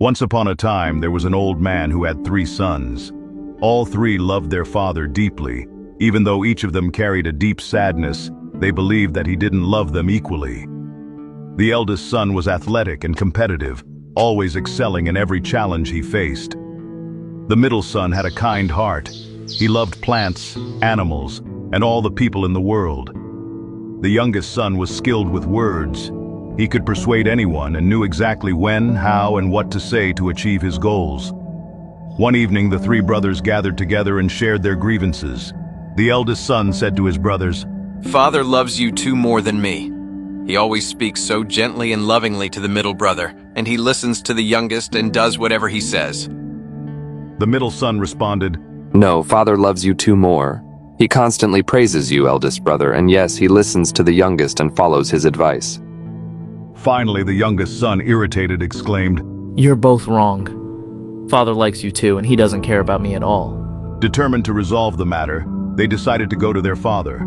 Once upon a time, there was an old man who had 3 sons. All 3 loved their father deeply. Even though each of them carried a deep sadness, they believed that he didn't love them equally. The eldest son was athletic and competitive, always excelling in every challenge he faced. The middle son had a kind heart. He loved plants, animals, and all the people in the world. The youngest son was skilled with words. He could persuade anyone and knew exactly when, how, and what to say to achieve his goals. One evening, the 3 brothers gathered together and shared their grievances. The eldest son said to his brothers, "Father loves you 2 more than me. He always speaks so gently and lovingly to the middle brother, and he listens to the youngest and does whatever he says." The middle son responded, "No, Father loves you 2 more. He constantly praises you, eldest brother, and yes, he listens to the youngest and follows his advice." Finally, the youngest son, irritated, exclaimed, You're both wrong. Father likes you too, and he doesn't care about me at all. Determined to resolve the matter, they decided to go to their father.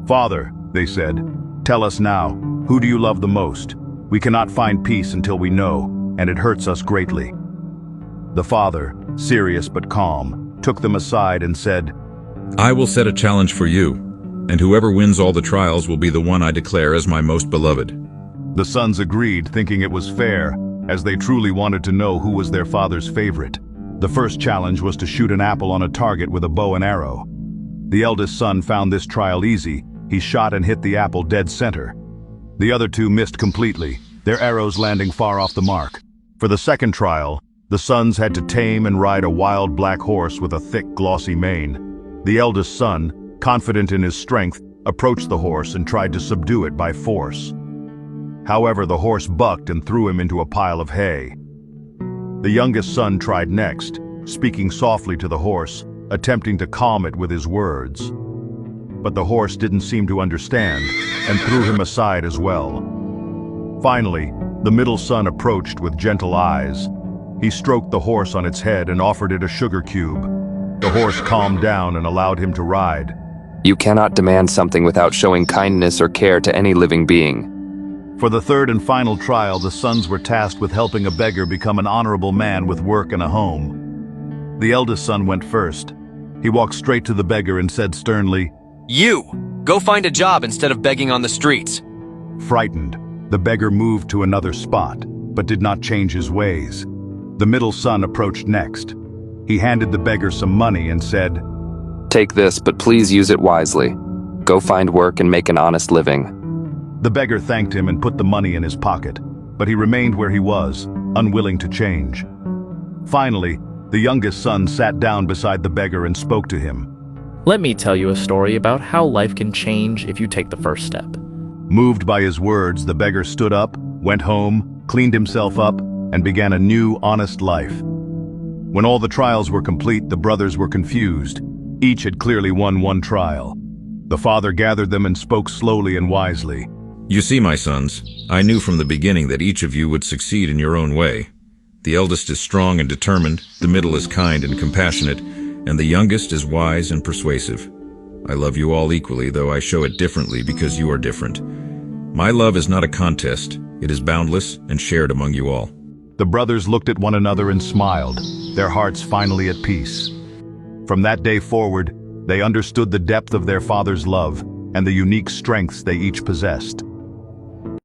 "Father," they said, "tell us now, who do you love the most? We cannot find peace until we know, and it hurts us greatly." The father, serious but calm, took them aside and said, "I will set a challenge for you, and whoever wins all the trials will be the one I declare as my most beloved." The sons agreed, thinking it was fair, as they truly wanted to know who was their father's favorite. The first challenge was to shoot an apple on a target with a bow and arrow. The eldest son found this trial easy. He shot and hit the apple dead center. The other 2 missed completely, their arrows landing far off the mark. For the second trial, the sons had to tame and ride a wild black horse with a thick, glossy mane. The eldest son, confident in his strength, approached the horse and tried to subdue it by force. However, the horse bucked and threw him into a pile of hay. The youngest son tried next, speaking softly to the horse, attempting to calm it with his words. But the horse didn't seem to understand and threw him aside as well. Finally, the middle son approached with gentle eyes. He stroked the horse on its head and offered it a sugar cube. The horse calmed down and allowed him to ride. You cannot demand something without showing kindness or care to any living being. For the third and final trial, the sons were tasked with helping a beggar become an honorable man with work and a home. The eldest son went first. He walked straight to the beggar and said sternly, "You! Go find a job instead of begging on the streets." Frightened, the beggar moved to another spot, but did not change his ways. The middle son approached next. He handed the beggar some money and said, "Take this, but please use it wisely. Go find work and make an honest living." The beggar thanked him and put the money in his pocket, but he remained where he was, unwilling to change. Finally, the youngest son sat down beside the beggar and spoke to him. Let me tell you a story about how life can change if you take the first step. Moved by his words, the beggar stood up, went home, cleaned himself up, and began a new, honest life. When all the trials were complete, the brothers were confused. Each had clearly won 1 trial. The father gathered them and spoke slowly and wisely. "You see, my sons, I knew from the beginning that each of you would succeed in your own way. The eldest is strong and determined, the middle is kind and compassionate, and the youngest is wise and persuasive. I love you all equally, though I show it differently because you are different. My love is not a contest, it is boundless and shared among you all." The brothers looked at one another and smiled, their hearts finally at peace. From that day forward, they understood the depth of their father's love and the unique strengths they each possessed.